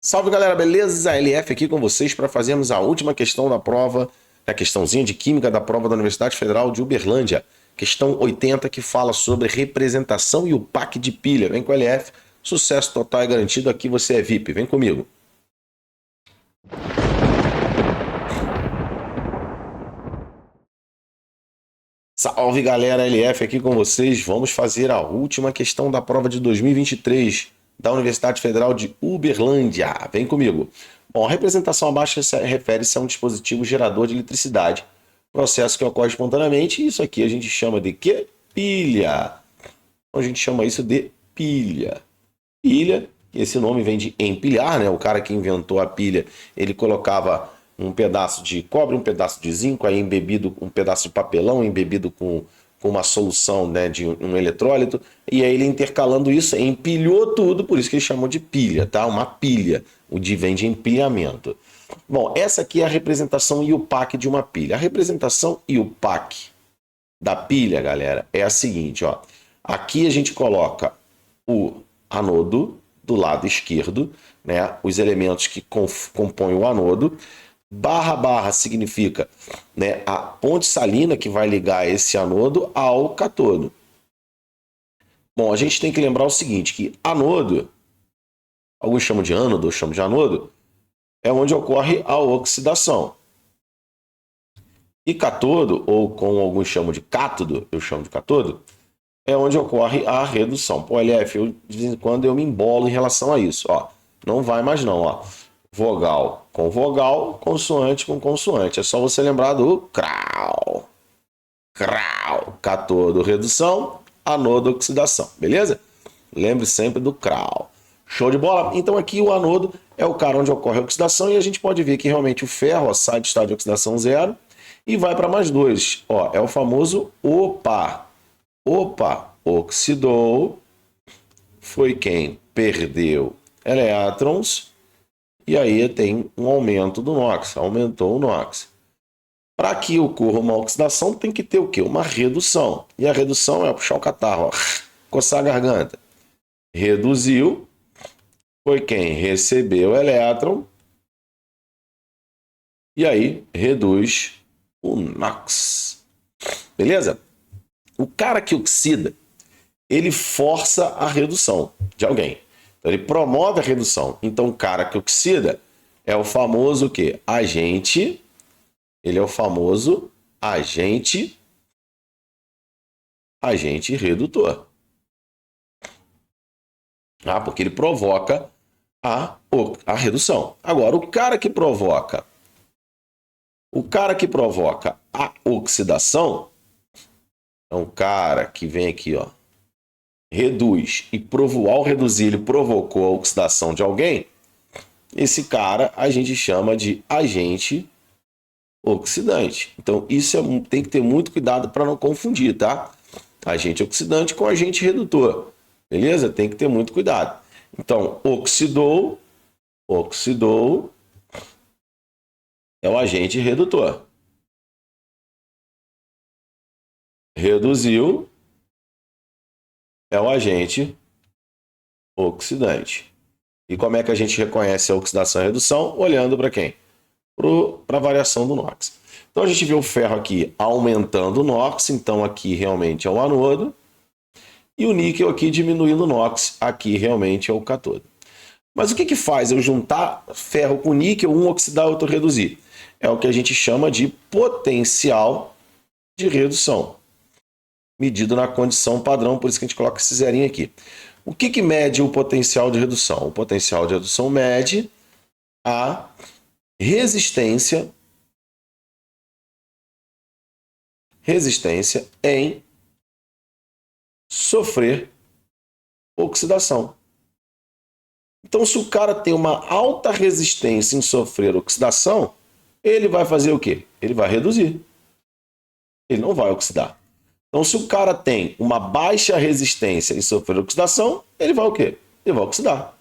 Salve galera, beleza? LF aqui com vocês para fazermos a última questão da prova, a questãozinha de Química da prova da Universidade Federal de Uberlândia. Questão 80 que fala sobre representação e o pack de pilha. Vem com o LF, sucesso total é garantido, aqui você é VIP, vem comigo. Salve galera, LF aqui com vocês. Vamos fazer a última questão da prova de 2023 da Universidade Federal de Uberlândia. Vem comigo. Bom, a representação abaixo refere-se a um dispositivo gerador de eletricidade, processo que ocorre espontaneamente, e isso aqui a gente chama de quê? Pilha. Então a gente chama isso de pilha. Pilha, esse nome vem de empilhar, né? O cara que inventou a pilha, ele colocava um pedaço de cobre, um pedaço de zinco, aí embebido um pedaço de papelão, embebido com uma solução, né, de um eletrólito, e aí ele intercalando isso, empilhou tudo, por isso que ele chamou de pilha, tá? Uma pilha, o de vem de empilhamento. Bom, essa aqui é a representação e o pack de uma pilha. A representação e o pack da pilha, galera, é a seguinte, ó. Aqui a gente coloca o anodo do lado esquerdo, né? Os elementos que compõem o anodo. Barra barra significa, né, a ponte salina que vai ligar esse anodo ao cátodo. Bom, a gente tem que lembrar o seguinte, que anodo, alguns chamam de ânodo, eu chamo de anodo, é onde ocorre a oxidação. E cátodo, ou como alguns chamam de cátodo, eu chamo de cátodo, é onde ocorre a redução. Pô, LF, de vez em quando eu me embolo em relação a isso. Ó, não vai mais não, ó. Vogal com vogal, consoante com consoante. É só você lembrar do CRAU. CRAU. Cátodo, redução. Anodo, oxidação. Beleza? Lembre sempre do CRAU. Show de bola? Então aqui o anodo é o cara onde ocorre a oxidação e a gente pode ver que realmente o ferro ó, sai do estado de oxidação zero e vai para mais dois. Ó, é o famoso OPA. OPA, oxidou. Foi quem perdeu elétrons. E aí tem um aumento do NOx, aumentou o NOx. Para que ocorra uma oxidação, tem que ter o quê? Uma redução. E a redução é puxar o catarro, ó, coçar a garganta. Reduziu, foi quem recebeu o elétron, e aí reduz o NOx. Beleza? O cara que oxida, ele força a redução de alguém. Então, ele promove a redução. Então, o cara que oxida é o famoso o quê? Agente. Ele é o famoso agente redutor. Ah, porque ele provoca a redução. Agora, o cara que provoca a oxidação é um cara que vem aqui, ó, reduz e ao reduzir ele provocou a oxidação de alguém, esse cara a gente chama de agente oxidante. Então isso tem que ter muito cuidado para não confundir, tá? Agente oxidante com agente redutor, beleza? Tem que ter muito cuidado. Então oxidou é o agente redutor. Reduziu é o agente oxidante. E como é que a gente reconhece a oxidação e a redução? Olhando para quem? Para a variação do NOx. Então a gente vê o ferro aqui aumentando o NOx, então aqui realmente é o anodo, e o níquel aqui diminuindo o NOx, aqui realmente é o cátodo. Mas o que faz eu juntar ferro com níquel, um oxidar e outro reduzir? É o que a gente chama de potencial de redução, medido na condição padrão, por isso que a gente coloca esse zerinho aqui. O que mede o potencial de redução? O potencial de redução mede a resistência em sofrer oxidação. Então, se o cara tem uma alta resistência em sofrer oxidação, ele vai fazer o quê? Ele vai reduzir. Ele não vai oxidar. Então, se o cara tem uma baixa resistência em sofrer oxidação, ele vai o quê? Ele vai oxidar.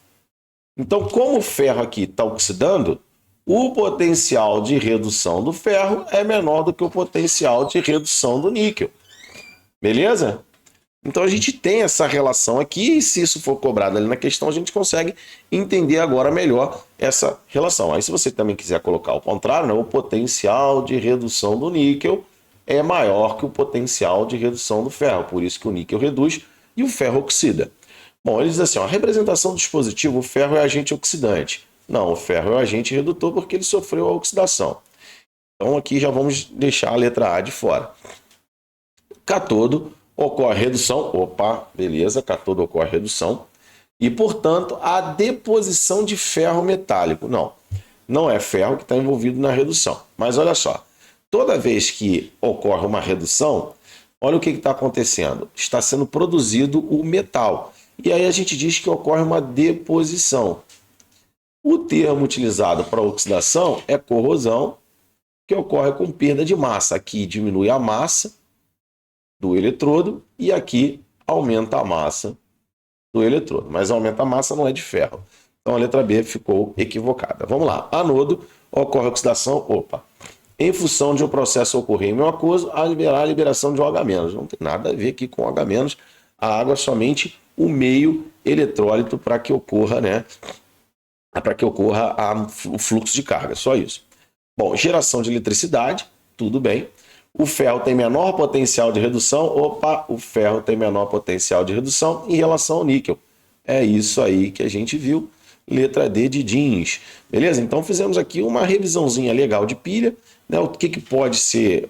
Então, como o ferro aqui está oxidando, o potencial de redução do ferro é menor do que o potencial de redução do níquel. Beleza? Então a gente tem essa relação aqui e se isso for cobrado ali na questão, a gente consegue entender agora melhor essa relação. Aí se você também quiser colocar o contrário, né, o potencial de redução do níquel é maior que o potencial de redução do ferro, por isso que o níquel reduz e o ferro oxida. Bom, ele diz assim, ó, a representação do dispositivo, o ferro é agente oxidante. Não, o ferro é agente redutor porque ele sofreu a oxidação. Então aqui já vamos deixar a letra A de fora. Cátodo ocorre redução, opa, beleza, cátodo ocorre redução, e portanto a deposição de ferro metálico. Não, não é ferro que está envolvido na redução. Mas olha só, toda vez que ocorre uma redução, olha o que está acontecendo. Está sendo produzido o metal. E aí a gente diz que ocorre uma deposição. O termo utilizado para oxidação é corrosão, que ocorre com perda de massa. Aqui diminui a massa do eletrodo e aqui aumenta a massa do eletrodo. Mas aumenta a massa não é de ferro. Então a letra B ficou equivocada. Vamos lá. Anodo, ocorre oxidação, em função de um processo ocorrer em meu aquoso, haverá a liberação de OH-. Não tem nada a ver aqui com OH-. A água é somente o meio eletrólito para que ocorra, né? Para que ocorra o fluxo de carga, só isso. Bom, geração de eletricidade, tudo bem. O ferro tem menor potencial de redução. O ferro tem menor potencial de redução em relação ao níquel. É isso aí que a gente viu. Letra D de jeans. Beleza? Então fizemos aqui uma revisãozinha legal de pilha. Né? O que pode ser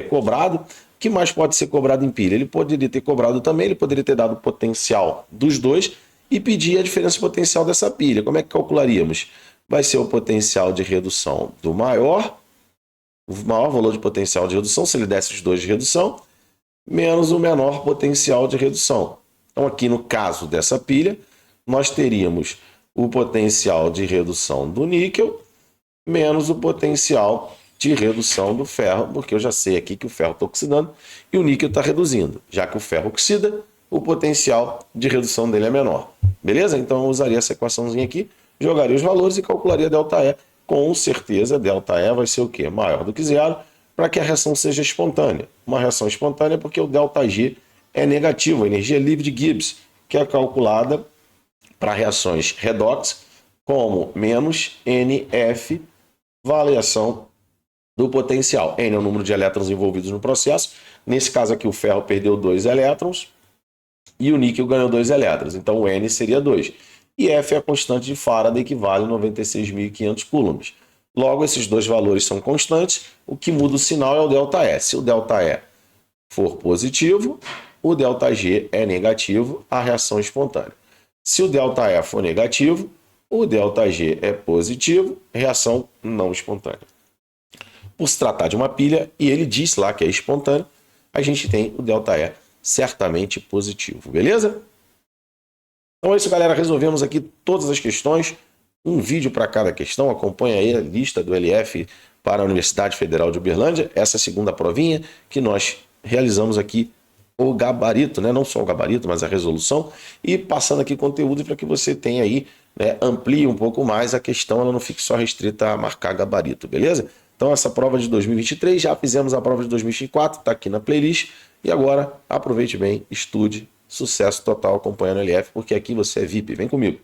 cobrado. O que mais pode ser cobrado em pilha? Ele poderia ter cobrado também, ele poderia ter dado o potencial dos dois e pedir a diferença de potencial dessa pilha. Como é que calcularíamos? Vai ser o potencial de redução do maior, o maior valor de potencial de redução, se ele desse os dois de redução, menos o menor potencial de redução. Então aqui no caso dessa pilha, nós teríamos o potencial de redução do níquel menos o potencial de redução do ferro, porque eu já sei aqui que o ferro está oxidando e o níquel está reduzindo. Já que o ferro oxida, o potencial de redução dele é menor. Beleza? Então eu usaria essa equaçãozinha aqui, jogaria os valores e calcularia ΔE. Com certeza, ΔE vai ser o quê? Maior do que zero, para que a reação seja espontânea. Uma reação espontânea é porque o ΔG é negativo, a energia livre de Gibbs, que é calculada para reações redox como menos NF, variação do potencial. N é o número de elétrons envolvidos no processo. Nesse caso aqui, o ferro perdeu 2 elétrons e o níquel ganhou 2 elétrons. Então, o N seria 2. E F é a constante de Faraday, que vale 96.500 coulombs. Logo, esses dois valores são constantes. O que muda o sinal é o ΔE. Se o ΔE for positivo, o ΔG é negativo, a reação espontânea. Se o ΔE for negativo, o ΔG é positivo, reação não espontânea. Por se tratar de uma pilha, e ele diz lá que é espontâneo, a gente tem o ΔE certamente positivo, beleza? Então é isso, galera. Resolvemos aqui todas as questões. Um vídeo para cada questão. Acompanha aí a lista do LF para a Universidade Federal de Uberlândia. Essa segunda provinha que nós realizamos aqui o gabarito, né? Não só o gabarito, mas a resolução. E passando aqui conteúdo para que você tenha aí, né, amplie um pouco mais a questão. Ela não fique só restrita a marcar gabarito, beleza? Então essa prova de 2023, já fizemos a prova de 2024, está aqui na playlist. E agora aproveite bem, estude. Sucesso total acompanhando o LF, porque aqui você é VIP. Vem comigo.